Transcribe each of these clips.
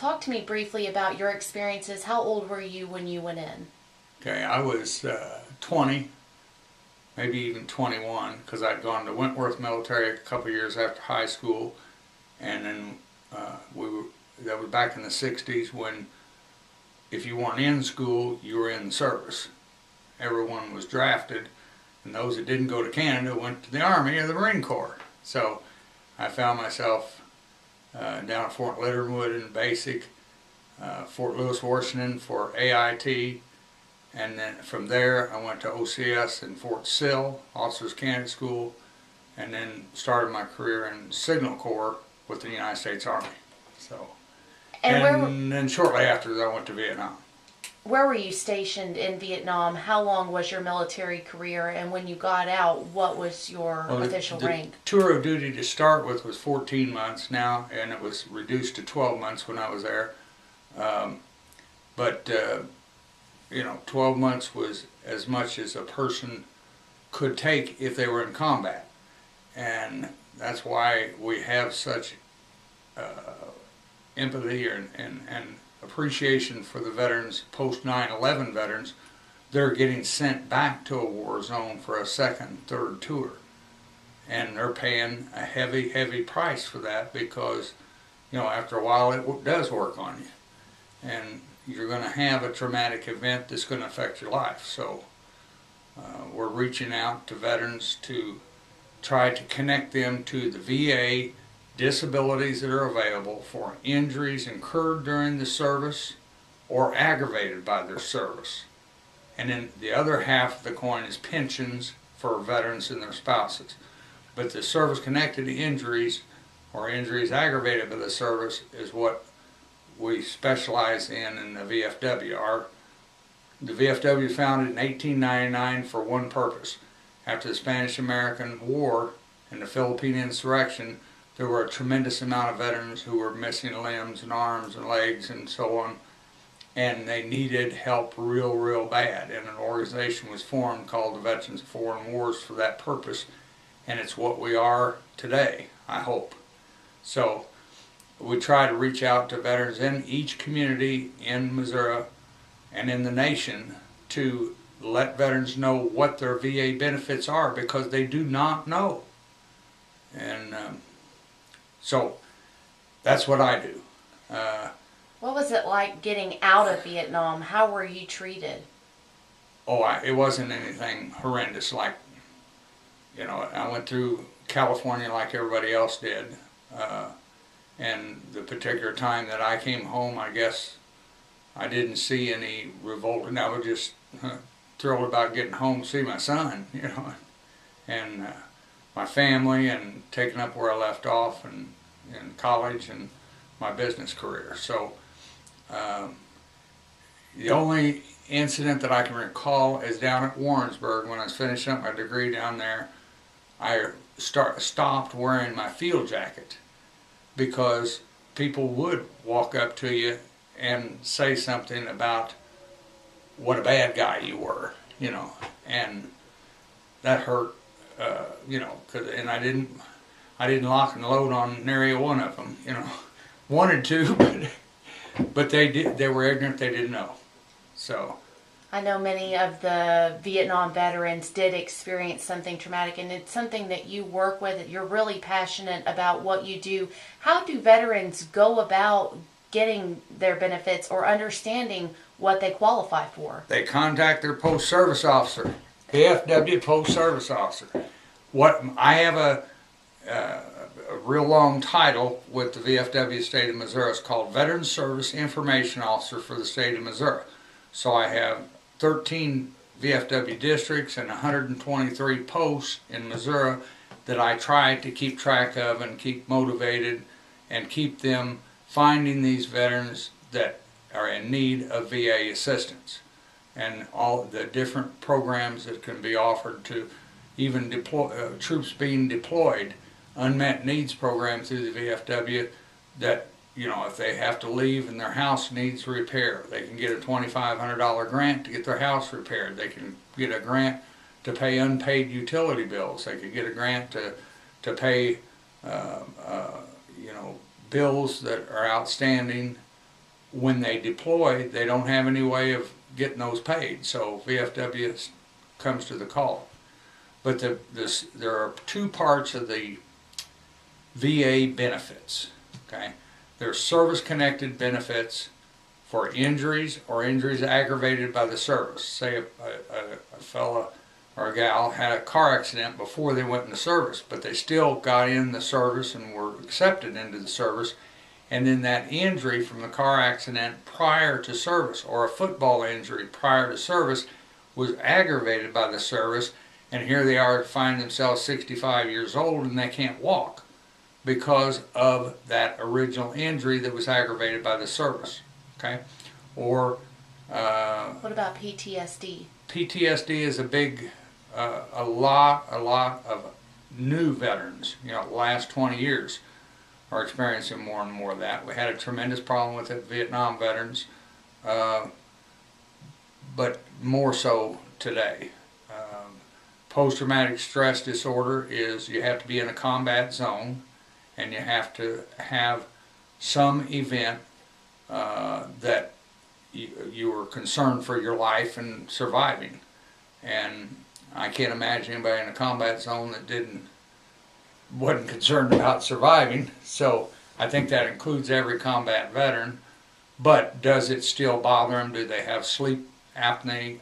talk to me briefly about your experiences. How old were you when you went in? Okay, I was 20, maybe even 21, because I'd gone to Wentworth Military a couple years after high school, and then that was back in the 60s when if you weren't in school, you were in service. Everyone was drafted, and those that didn't go to Canada went to the Army or the Marine Corps. So I found myself down at Fort Leonard Wood in basic, Fort Lewis, Washington for AIT, and then from there I went to OCS in Fort Sill, Officers Candidate School, and then started my career in Signal Corps with the United States Army. So, and then shortly after that I went to Vietnam. Where were you stationed in Vietnam? How long was your military career? And when you got out, what was your official rank? The tour of duty to start with was 14 months now, and it was reduced to 12 months when I was there. But 12 months was as much as a person could take if they were in combat. And that's why we have such empathy and appreciation for the veterans, post 9/11 veterans. They're getting sent back to a war zone for a second, third tour. And they're paying a heavy, heavy price for that because, after a while it does work on you. And you're going to have a traumatic event that's going to affect your life. So we're reaching out to veterans to try to connect them to the VA disabilities that are available for injuries incurred during the service or aggravated by their service. And then the other half of the coin is pensions for veterans and their spouses. But the service-connected injuries or injuries aggravated by the service is what we specialize in the VFW. The VFW was founded in 1899 for one purpose. After the Spanish-American War and the Philippine insurrection, there were a tremendous amount of veterans who were missing limbs and arms and legs and so on, and they needed help real, real bad. And an organization was formed called the Veterans of Foreign Wars for that purpose, and it's what we are today, I hope. So we try to reach out to veterans in each community in Missouri and in the nation to let veterans know what their VA benefits are, because they do not know. And so that's what I do. What was it like getting out of Vietnam? How were you treated? It wasn't anything horrendous. I went through California like everybody else did. And the particular time that I came home, I guess I didn't see any revolt. And I was just thrilled about getting home to see my son, and my family, and taking up where I left off in college and my business career. So the only incident that I can recall is down at Warrensburg when I was finishing up my degree down there. I stopped wearing my field jacket because people would walk up to you and say something about what a bad guy you were, and that hurt. And I didn't lock and load on nary one of them, wanted to, but they did. They were ignorant. They didn't know. So I know many of the Vietnam veterans did experience something traumatic, and it's something that you work with. You're really passionate about what you do. How do veterans go about getting their benefits or understanding what they qualify for? They contact their post-service officer. VFW post-service officer. I have a real long title with the VFW state of Missouri. It's called Veteran Service Information Officer for the state of Missouri. So I have 13 VFW districts and 123 posts in Missouri that I try to keep track of and keep motivated and keep them finding these veterans that are in need of VA assistance, and all the different programs that can be offered to even troops being deployed, unmet needs program through the VFW that, if they have to leave and their house needs repair, they can get a $2,500 grant to get their house repaired. They can get a grant to pay unpaid utility bills. They could get a grant to pay bills that are outstanding when they deploy, they don't have any way of getting those paid. So VFW comes to the call. But there are two parts of the VA benefits. Okay, there's service-connected benefits for injuries or injuries aggravated by the service. Say a fella or a gal had a car accident before they went into service, but they still got in the service and were accepted into the service, and then that injury from the car accident prior to service, or a football injury prior to service, was aggravated by the service, and here they are find themselves 65 years old and they can't walk because of that original injury that was aggravated by the service. Okay, or what about PTSD? PTSD is a lot of new veterans, last 20 years are experiencing more and more of that. We had a tremendous problem with it, Vietnam veterans, but more so today. Post-traumatic stress disorder is you have to be in a combat zone and you have to have some event that you were concerned for your life and surviving. And I can't imagine anybody in a combat zone that wasn't concerned about surviving. So I think that includes every combat veteran. But does it still bother them? Do they have sleep apnea?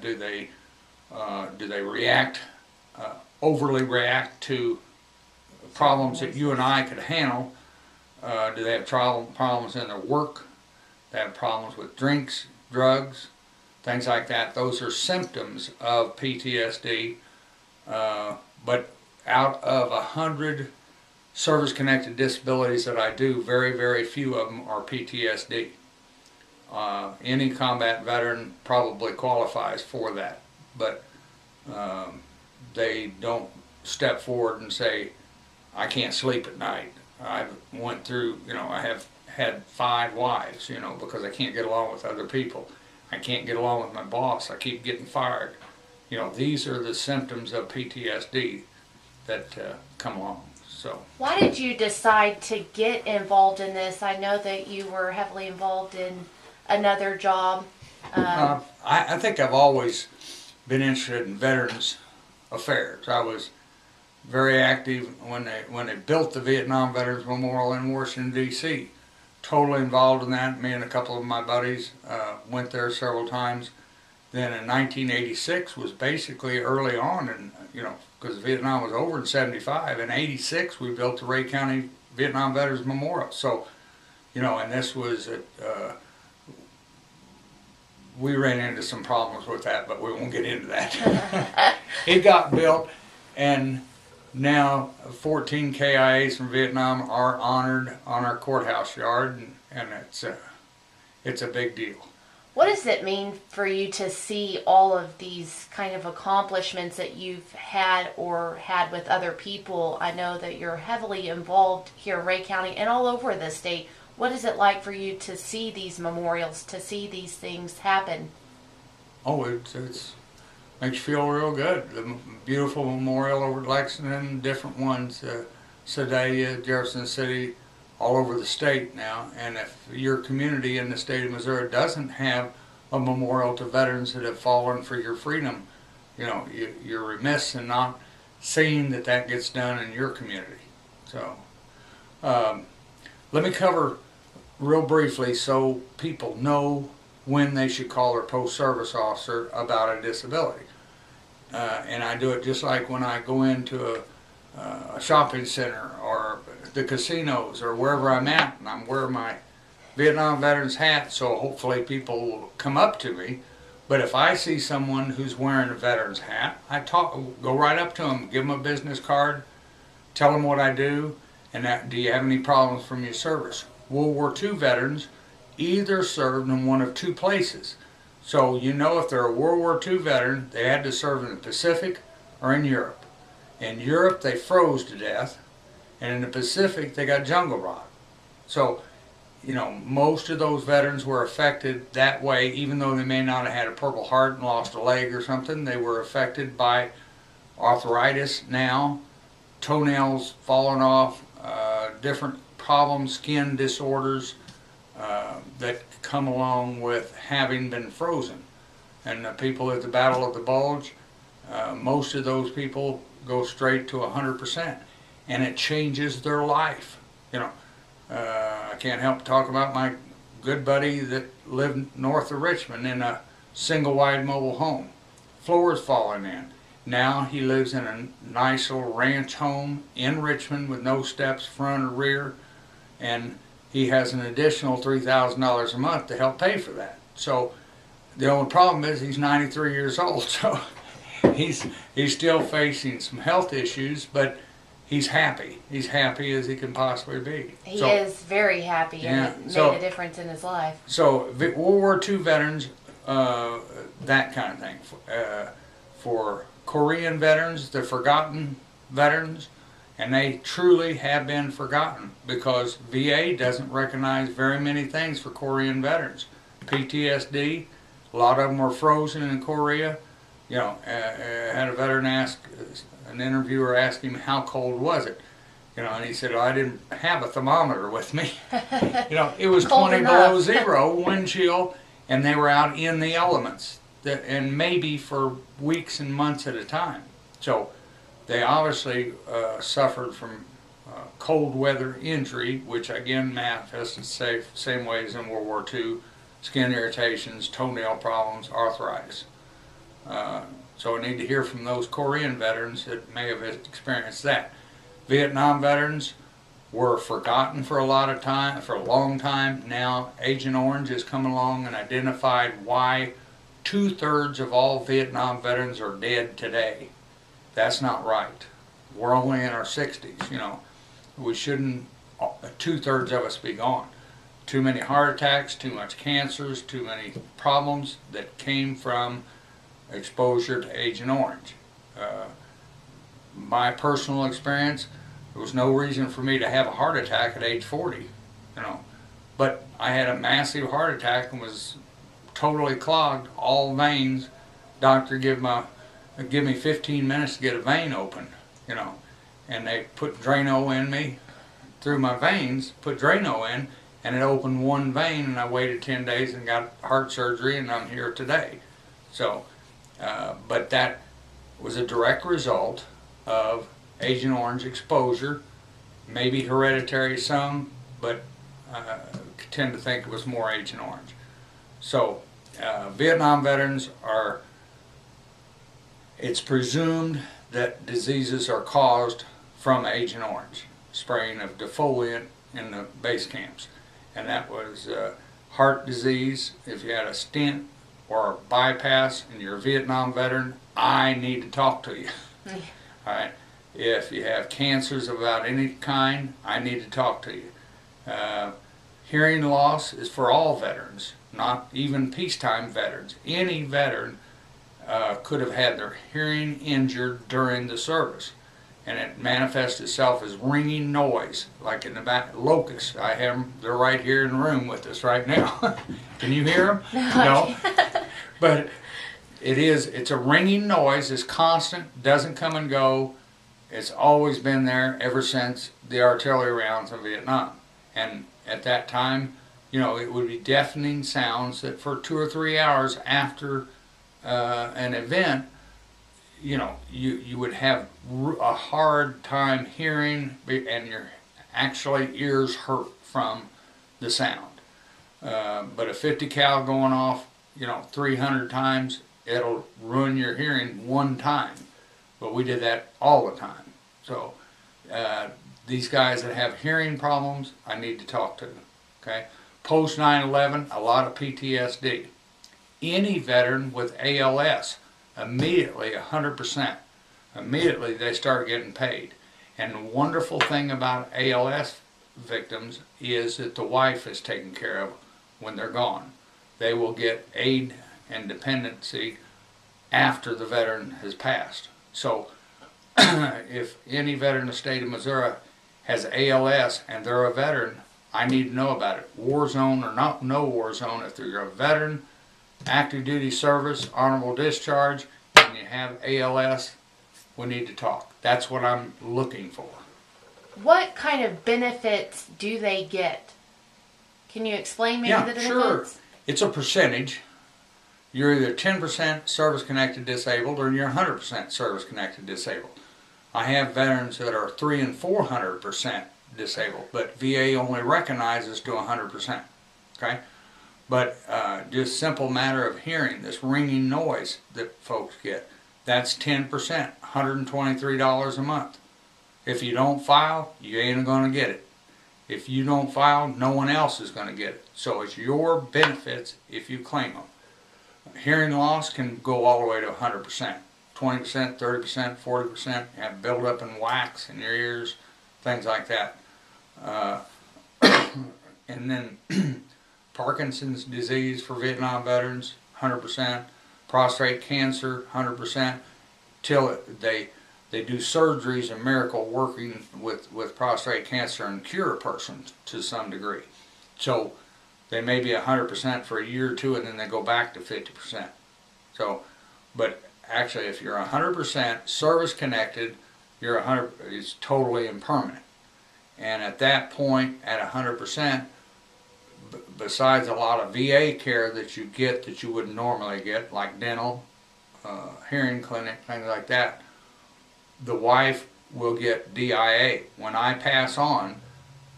Do they overly react to problems that you and I could handle? Do they have problems in their work? They have problems with drinks, drugs, things like that. Those are symptoms of PTSD. But out of 100 service-connected disabilities that I do, very, very few of them are PTSD. Any combat veteran probably qualifies for that, but they don't step forward and say, I can't sleep at night. I went through, I have had 5 wives, because I can't get along with other people. I can't get along with my boss. I keep getting fired. These are the symptoms of PTSD that come along. So, why did you decide to get involved in this? I know that you were heavily involved in another job. I think I've always been interested in veterans affairs. I was very active when they built the Vietnam Veterans Memorial in Washington, D.C. Totally involved in that. Me and a couple of my buddies went there several times. Then in 1986 was basically early on, and because Vietnam was over in 75. In 86 we built the Ray County Vietnam Veterans Memorial. So, and this was we ran into some problems with that, but we won't get into that. It got built, and now 14 KIAs from Vietnam are honored on our courthouse yard, and it's a big deal. What does it mean for you to see all of these kind of accomplishments that you've had or had with other people? I know that you're heavily involved here in Ray County and all over the state. What is it like for you to see these memorials, to see these things happen? Oh, it's makes you feel real good. The beautiful memorial over at Lexington, different ones, Sedalia, Jefferson City, all over the state now. And if your community in the state of Missouri doesn't have a memorial to veterans that have fallen for your freedom, you're remiss in not seeing that gets done in your community. So let me cover real briefly so people know when they should call their post-service officer about a disability. And I do it just like when I go into a shopping center or the casinos or wherever I'm at, and I'm wearing my Vietnam veterans hat, so hopefully people will come up to me. But if I see someone who's wearing a veterans hat, go right up to them, give them a business card, tell them what I do, and do you have any problems from your service? World War II veterans either served in one of 2 places. So if they're a World War II veteran, they had to serve in the Pacific or in Europe. In Europe, they froze to death, and in the Pacific, they got jungle rot. So, most of those veterans were affected that way, even though they may not have had a Purple Heart and lost a leg or something. They were affected by arthritis now, toenails falling off, different problems, skin disorders. that come along with having been frozen. And the people at the Battle of the Bulge, most of those people go straight to 100%, and it changes their life. You know, I can't help but talk about my good buddy that lived north of Richmond in a single-wide mobile home. Floors falling in. Now he lives in a nice little ranch home in Richmond with no steps front or rear, and he has an additional $3,000 a month to help pay for that. So the only problem is he's 93 years old, so he's still facing some health issues, but he's happy. He's happy as he can possibly be. He is very happy, yeah, and it made a difference in his life. So World War II veterans, that kind of thing. For Korean veterans, the forgotten veterans, and they truly have been forgotten because VA doesn't recognize very many things for Korean veterans. PTSD, a lot of them were frozen in Korea. You know, I had a veteran ask, an interviewer asked him how cold was it, you know, and he said, oh, I didn't have a thermometer with me. You know, it was 20 below zero, wind chill, and they were out in the elements, and maybe for weeks and months at a time. So they obviously suffered from cold weather injury, which again manifested same ways in World War II, skin irritations, toenail problems, arthritis. So I need to hear from those Korean veterans that may have experienced that. Vietnam veterans were forgotten for a long time. Now Agent Orange has come along and identified why 2/3 of all Vietnam veterans are dead today. That's not right. We're only in our 60s, you know. We shouldn't, 2/3 of us be gone. Too many heart attacks, too much cancers, too many problems that came from exposure to Agent Orange. My personal experience, there was no reason for me to have a heart attack at age 40, you know. But I had a massive heart attack and was totally clogged, all veins. Doctor give me 15 minutes to get a vein open, you know. And they put Drano in me through my veins, put Drano in, and it opened one vein, and I waited 10 days and got heart surgery, and I'm here today. So, but that was a direct result of Agent Orange exposure, maybe hereditary some, but I tend to think it was more Agent Orange. So, Vietnam veterans are, it's presumed that diseases are caused from Agent Orange, spraying of defoliant in the base camps. And that was heart disease. If you had a stent or a bypass and you're a Vietnam veteran, I need to talk to you. All right. If you have cancers of about any kind, I need to talk to you. Hearing loss is for all veterans, not even peacetime veterans. Any veteran could have had their hearing injured during the service, and it manifests itself as ringing noise, like in the back. Locusts, I have them, they're right here in the room with us right now. Can you hear them? No. But it's a ringing noise, it's constant, doesn't come and go. It's always been there ever since the artillery rounds in Vietnam. And at that time, you know, it would be deafening sounds that for 2 or 3 hours after an event, you know, you would have a hard time hearing, and your actually ears hurt from the sound. But a 50 cal going off, you know, 300 times, it'll ruin your hearing one time. But we did that all the time. So these guys that have hearing problems, I need to talk to. Okay. Post 9/11, a lot of PTSD. Any veteran with ALS, immediately 100%. Immediately they start getting paid. And the wonderful thing about ALS victims is that the wife is taken care of when they're gone. They will get aid and dependency after the veteran has passed. So if any veteran in the state of Missouri has ALS and they're a veteran, I need to know about it. War zone or not, no war zone. If you're a veteran, active duty service, honorable discharge, and you have ALS, we need to talk. That's what I'm looking for. What kind of benefits do they get? Can you explain maybe Yeah, the benefits? sure. It's a percentage. You're either 10% service-connected disabled or you're 100% service-connected disabled. I have veterans that are 300 and 400% disabled, but VA only recognizes to 100%. Okay, but just simple matter of hearing this ringing noise that folks get, that's 10%, $123 a month. If you don't file, you ain't going to get it. If you don't file, no one else is going to get it. So it's your benefits if you claim them. Hearing loss can go all the way to 100%, 20%, 30%, 40%, have buildup in wax in your ears, things like that. And then Parkinson's disease for Vietnam veterans, 100%. Prostate cancer, 100%. Till they do surgeries, a miracle working with prostate cancer and cure a person to some degree. So they may be 100% for a year or two and then they go back to 50%. So, but actually if you're 100% service connected, you're 100, it's totally impermanent. And at that point, at 100%, besides a lot of VA care that you get that you wouldn't normally get, like dental, hearing clinic, things like that, the wife will get DIA. When I pass on,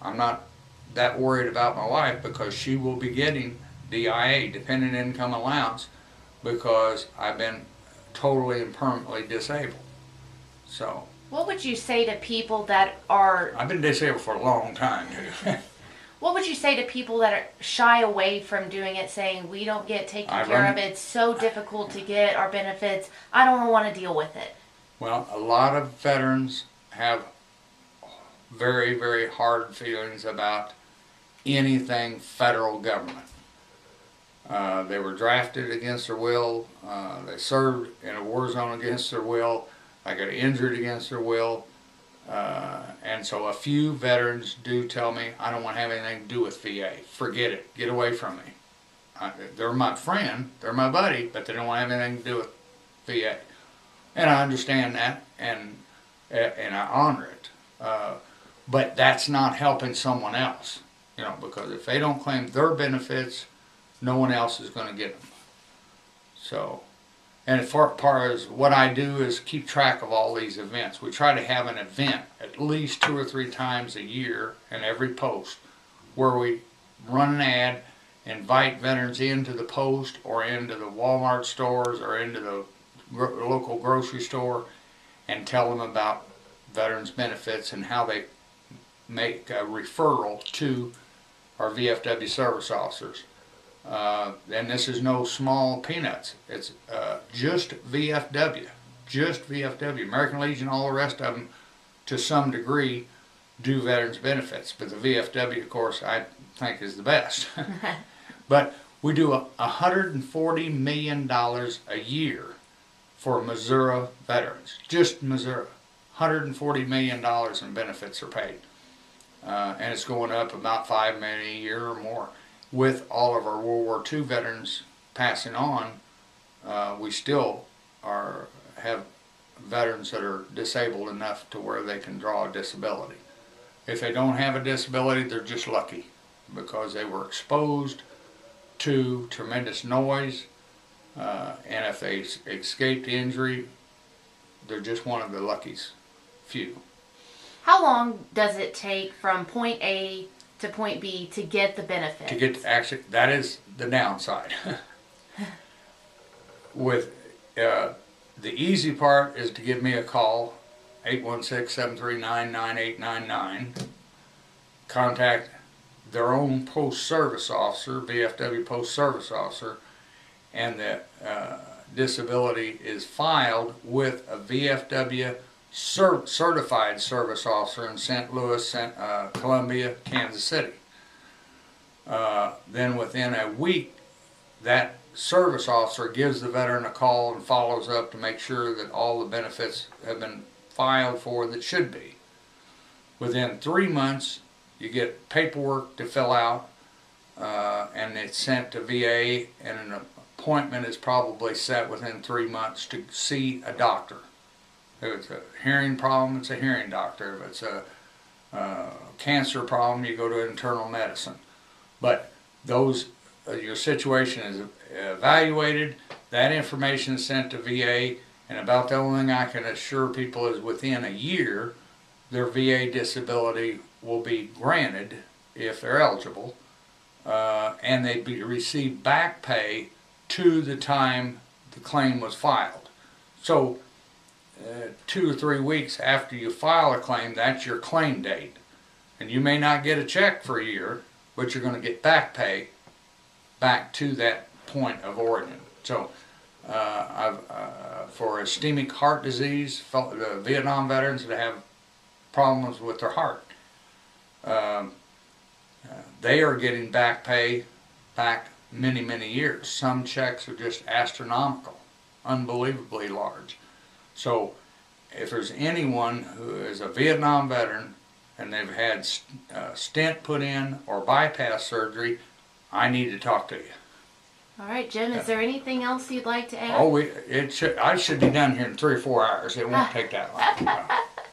I'm not that worried about my wife because she will be getting DIA, dependent income allowance, because I've been totally and permanently disabled. So. What would you say to people that are... I've been disabled for a long time, too. What would you say to people that are shy away from doing it, saying, we don't get taken care of, it's so difficult to get our benefits, I don't want to deal with it? Well, a lot of veterans have very, very hard feelings about anything federal government. They were drafted against their will, they served in a war zone against their will, they got injured against their will, and so a few veterans do tell me, I don't want to have anything to do with VA. Forget it. Get away from me. They're my friend, they're my buddy, but they don't want to have anything to do with VA. And I understand that, and I honor it. But that's not helping someone else, you know, because if they don't claim their benefits, no one else is going to get them. So, and as far as what I do is keep track of all these events. We try to have an event at least 2 or 3 times a year in every post where we run an ad, invite veterans into the post or into the Walmart stores or into the local grocery store and tell them about veterans benefits and how they make a referral to our VFW service officers. And this is no small peanuts. It's just VFW. American Legion, all the rest of them, to some degree, do veterans benefits. But the VFW, of course, I think is the best. But we do $140 million a year for Missouri veterans. Just Missouri. $140 million in benefits are paid. And it's going up about $5 million a year or more. With all of our World War II veterans passing on, we still have veterans that are disabled enough to where they can draw a disability. If they don't have a disability, they're just lucky because they were exposed to tremendous noise, and if they escaped injury, they're just one of the lucky few. How long does it take from point A to point B to get the benefit? Actually, that is the downside. With the easy part is to give me a call, 816-739-9899. Contact their own post-service officer, VFW post-service officer, and the disability is filed with a VFW certified service officer in St. Louis, Columbia, Kansas City. Then within a week, that service officer gives the veteran a call and follows up to make sure that all the benefits have been filed for that should be. Within 3 months, you get paperwork to fill out, and it's sent to VA, and an appointment is probably set within 3 months to see a doctor. If it's a hearing problem, it's a hearing doctor. If it's a cancer problem, you go to internal medicine. But those, your situation is evaluated, that information is sent to VA, and about the only thing I can assure people is within a year, their VA disability will be granted if they're eligible, and they'd receive back pay to the time the claim was filed. So 2 or 3 weeks after you file a claim, that's your claim date. And you may not get a check for a year, but you're going to get back pay back to that point of origin. So for ischemic heart disease, Vietnam veterans that have problems with their heart, they are getting back pay back many, many years. Some checks are just astronomical, unbelievably large. So if there's anyone who is a Vietnam veteran and they've had stent put in or bypass surgery, I need to talk to you. All right, Jim, is there anything else you'd like to add? Oh, I should be done here in 3 or 4 hours. It won't take that long.